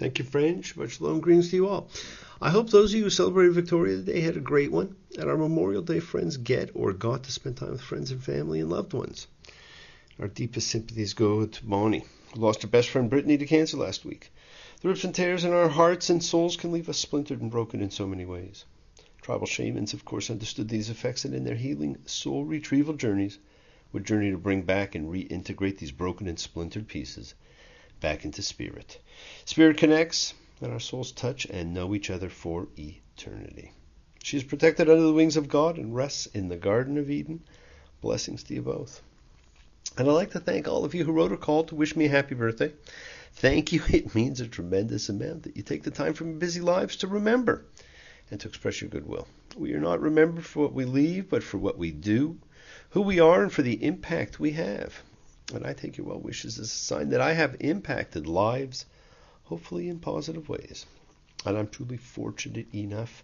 Thank you, friend. Shabbat shalom. Greetings to you all. I hope those of you who celebrated Victoria today had a great one. And our Memorial Day friends get or got to spend time with friends and family and loved ones. Our deepest sympathies go to Bonnie, who lost her best friend Brittany to cancer last week. The rips and tears in our hearts and souls can leave us splintered and broken in so many ways. Tribal shamans, of course, understood these effects and in their healing soul retrieval journeys would journey to bring back and reintegrate these broken and splintered pieces back into spirit. Spirit connects, and our souls touch and know each other for eternity. She is protected under the wings of God and rests in the Garden of Eden. Blessings to you both. And I'd like to thank all of you who wrote or called to wish me a happy birthday. Thank you. It means a tremendous amount that you take the time from your busy lives to remember and to express your goodwill. We are not remembered for what we leave, but for what we do, who we are, and for the impact we have. And I take your well wishes as a sign that I have impacted lives, hopefully in positive ways. And I'm truly fortunate enough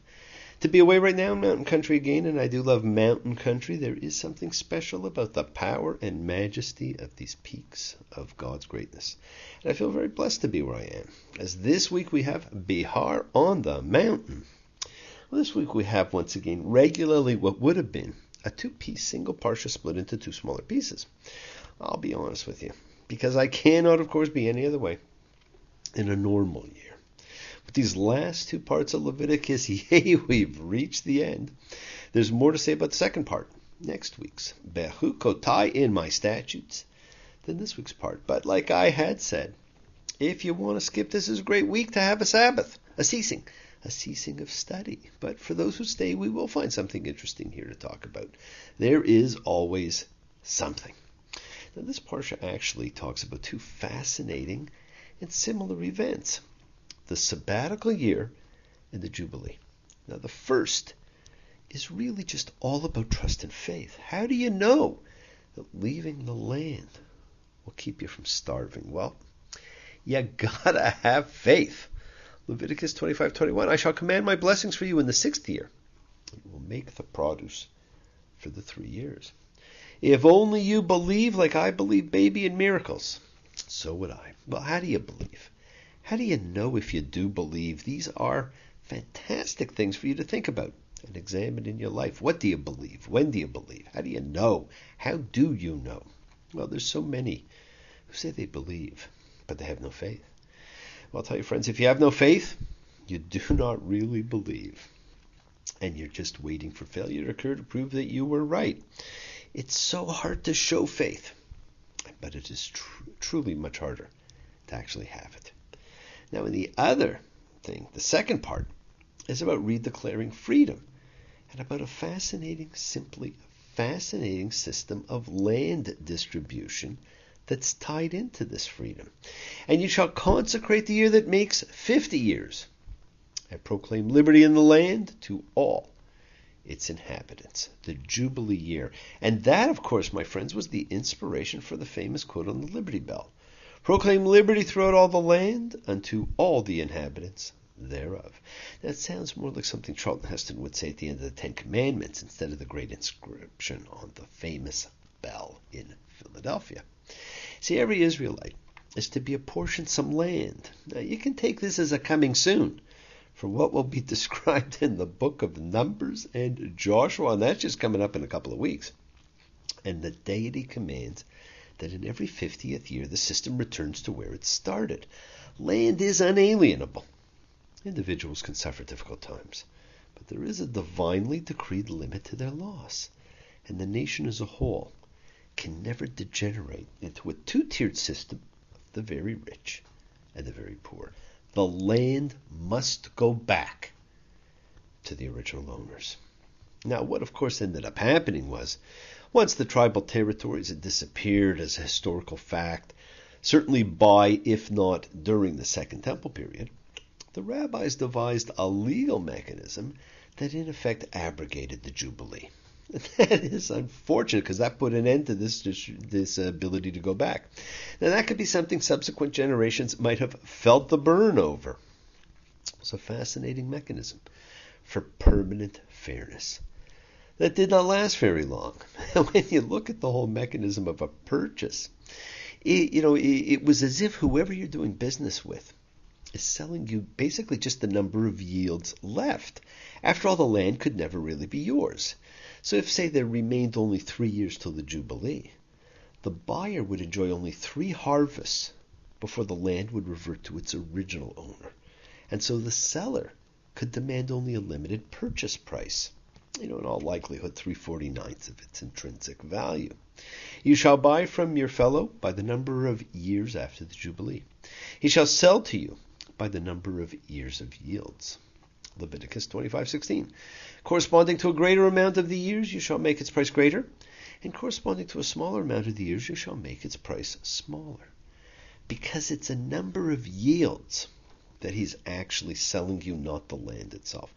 to be away right now in mountain country again, and I do love mountain country. There is something special about the power and majesty of these peaks of God's greatness. And I feel very blessed to be where I am, as this week we have Bihar on the mountain. Well, this week we have once again regularly what would have been a two-piece single parsha split into two smaller pieces. I'll be honest with you, because I cannot, of course, be any other way in a normal year. With these last two parts of Leviticus, yay, we've reached the end. There's more to say about the second part, next week's Bechukotai in my statutes, than this week's part. But like I had said, if you want to skip, this is a great week to have a Sabbath, a ceasing of study. But for those who stay, we will find something interesting here to talk about. There is always something. Now, this parsha actually talks about two fascinating and similar events, the sabbatical year and the Jubilee. Now, the first is really just all about trust and faith. How do you know that leaving the land will keep you from starving? Well, you gotta have faith. Leviticus 25:21, I shall command my blessings for you in the 6th year, and will make the produce for the 3 years. If only you believe like I believe, baby, in miracles, so would I. Well, how do you believe? How do you know if you do believe? These are fantastic things for you to think about and examine in your life. What do you believe? When do you believe? How do you know? How do you know? Well, there's so many who say they believe, but they have no faith. Well, I'll tell you, friends, if you have no faith, you do not really believe. And you're just waiting for failure to occur to prove that you were right. It's so hard to show faith, but it is truly much harder to actually have it. Now, in the other thing, the second part, is about redeclaring freedom and about a fascinating system of land distribution that's tied into this freedom. And you shall consecrate the year that makes 50 years. I proclaim liberty in the land to all its inhabitants, the Jubilee year. And that, of course, my friends, was the inspiration for the famous quote on the Liberty Bell. Proclaim liberty throughout all the land unto all the inhabitants thereof. That sounds more like something Charlton Heston would say at the end of the Ten Commandments instead of the great inscription on the famous bell in Philadelphia. See, every Israelite is to be apportioned some land. Now, you can take this as a coming soon for what will be described in the book of Numbers and Joshua, and that's just coming up in a couple of weeks. And the deity commands that in every 50th year the system returns to where it started. Land is unalienable. Individuals can suffer difficult times, but there is a divinely decreed limit to their loss, and the nation as a whole can never degenerate into a two-tiered system of the very rich and the very poor. The land must go back to the original owners. Now, what of course ended up happening was, once the tribal territories had disappeared as a historical fact, certainly by, if not during the Second Temple period, the rabbis devised a legal mechanism that in effect abrogated the Jubilee. And that is unfortunate because that put an end to this ability to go back. Now that could be something subsequent generations might have felt the burn over. It's a fascinating mechanism for permanent fairness that did not last very long. When you look at the whole mechanism of a purchase, it was as if whoever you're doing business with is selling you basically just the number of yields left. After all, the land could never really be yours. So if, say, there remained only 3 years till the Jubilee, the buyer would enjoy only 3 harvests before the land would revert to its original owner. And so the seller could demand only a limited purchase price, in all likelihood 3/49 of its intrinsic value. You shall buy from your fellow by the number of years after the Jubilee. He shall sell to you by the number of years of yields. Leviticus 25:16. Corresponding to a greater amount of the years, you shall make its price greater, and corresponding to a smaller amount of the years, you shall make its price smaller. Because it's a number of yields that he's actually selling you, not the land itself.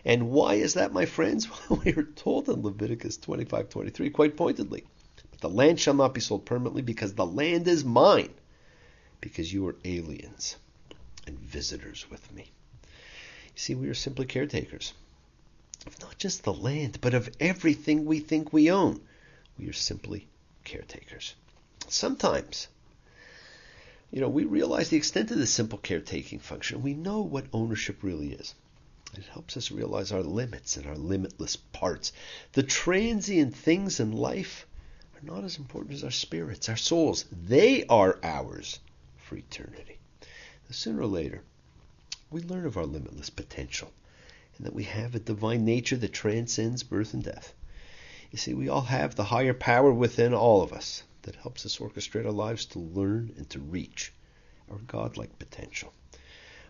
And why is that, my friends? Well, we are told in Leviticus 25:23 quite pointedly, but the land shall not be sold permanently, because the land is mine, because you are aliens and visitors with me. You see, we are simply caretakers of not just the land, but of everything we think we own. We are simply caretakers. Sometimes, we realize the extent of this simple caretaking function. We know what ownership really is. It helps us realize our limits and our limitless parts. The transient things in life are not as important as our spirits, our souls. They are ours for eternity. Now, sooner or later, we learn of our limitless potential and that we have a divine nature that transcends birth and death. You see, we all have the higher power within all of us that helps us orchestrate our lives to learn and to reach our godlike potential.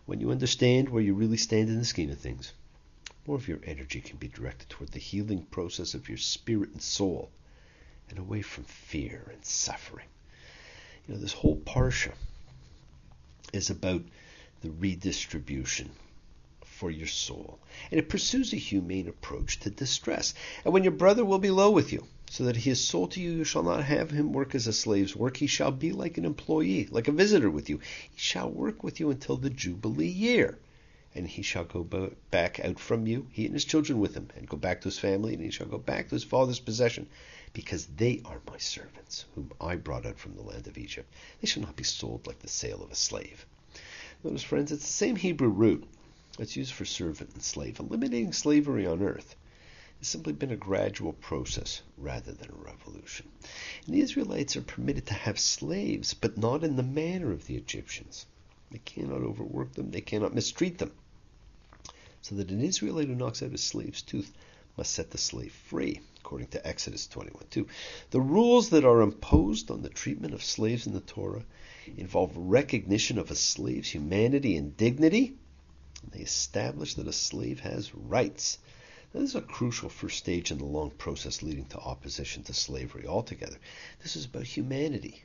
When you understand where you really stand in the scheme of things, more of your energy can be directed toward the healing process of your spirit and soul and away from fear and suffering. This whole parsha is about the redistribution for your soul. And it pursues a humane approach to distress. And when your brother will be low with you, so that he is sold to you, you shall not have him work as a slave's work. He shall be like an employee, like a visitor with you. He shall work with you until the Jubilee year. And he shall go back out from you, he and his children with him, and go back to his family, and he shall go back to his father's possession, because they are my servants, whom I brought out from the land of Egypt. They shall not be sold like the sale of a slave. Notice, friends, it's the same Hebrew root that's used for servant and slave. Eliminating slavery on earth has simply been a gradual process rather than a revolution. And the Israelites are permitted to have slaves, but not in the manner of the Egyptians. They cannot overwork them. They cannot mistreat them. So that an Israelite who knocks out his slave's tooth must set the slave free, according to Exodus 21:2. The rules that are imposed on the treatment of slaves in the Torah involve recognition of a slave's humanity and dignity, and they establish that a slave has rights. Now, this is a crucial first stage in the long process leading to opposition to slavery altogether. This is about humanity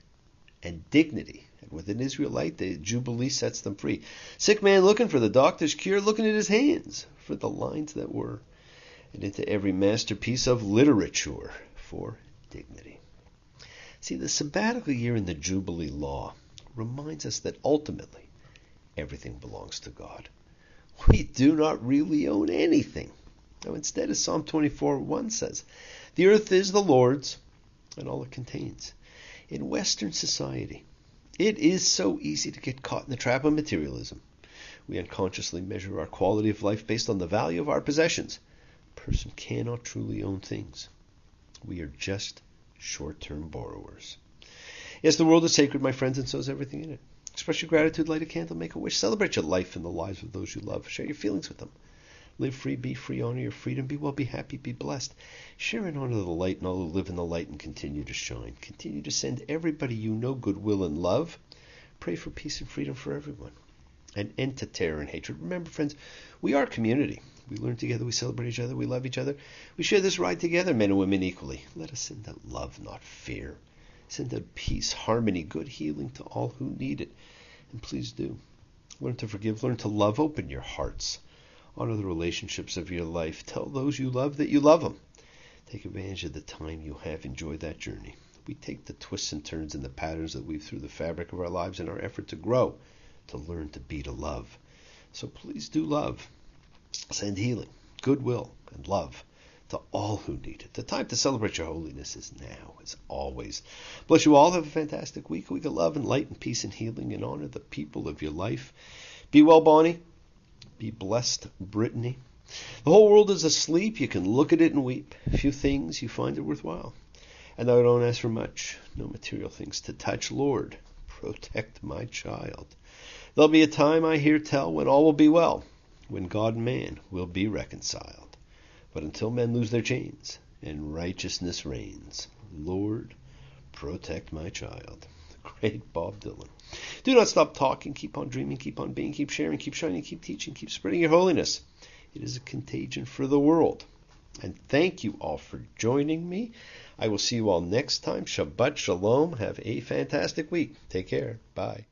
and dignity. And with an Israelite, the Jubilee sets them free. Sick man looking for the doctor's cure, looking at his hands for the lines that were, and into every masterpiece of literature for dignity. See, the sabbatical year in the Jubilee law reminds us that ultimately everything belongs to God. We do not really own anything. Now, instead, as Psalm 24:1 says, the earth is the Lord's and all it contains. In Western society, it is so easy to get caught in the trap of materialism. We unconsciously measure our quality of life based on the value of our possessions. A person cannot truly own things. We are just short-term borrowers. Yes, the world is sacred, my friends, and so is everything in it. Express your gratitude, light a candle, make a wish, celebrate your life and the lives of those you love. Share your feelings with them. Live free, be free, honor your freedom, be well, be happy, be blessed. Share and honor the light and all who live in the light and continue to shine. Continue to send everybody you know goodwill and love. Pray for peace and freedom for everyone. An end to terror and hatred. Remember, friends, we are community. We learn together, we celebrate each other, we love each other. We share this ride together, men and women equally. Let us send out love, not fear. Send out peace, harmony, good healing to all who need it. And please do. Learn to forgive, learn to love, open your hearts. Honor the relationships of your life. Tell those you love that you love them. Take advantage of the time you have. Enjoy that journey. We take the twists and turns and the patterns that weave through the fabric of our lives in our effort to grow, to learn to be to love. So please do love. Send healing, goodwill, and love to all who need it. The time to celebrate your holiness is now, as always. Bless you all. Have a fantastic week. We can love and light and peace and healing and honor the people of your life. Be well, Bonnie. Be blessed, Brittany. The whole world is asleep. You can look at it and weep. Few things you find it worthwhile. And I don't ask for much, no material things to touch. Lord, protect my child. There'll be a time, I hear tell, when all will be well, when God and man will be reconciled. But until men lose their chains and righteousness reigns, Lord, protect my child. Great Bob Dylan. Do not stop talking. Keep on dreaming. Keep on being. Keep sharing. Keep shining. Keep teaching. Keep spreading your holiness. It is a contagion for the world. And thank you all for joining me. I will see you all next time. Shabbat Shalom. Have a fantastic week. Take care. Bye.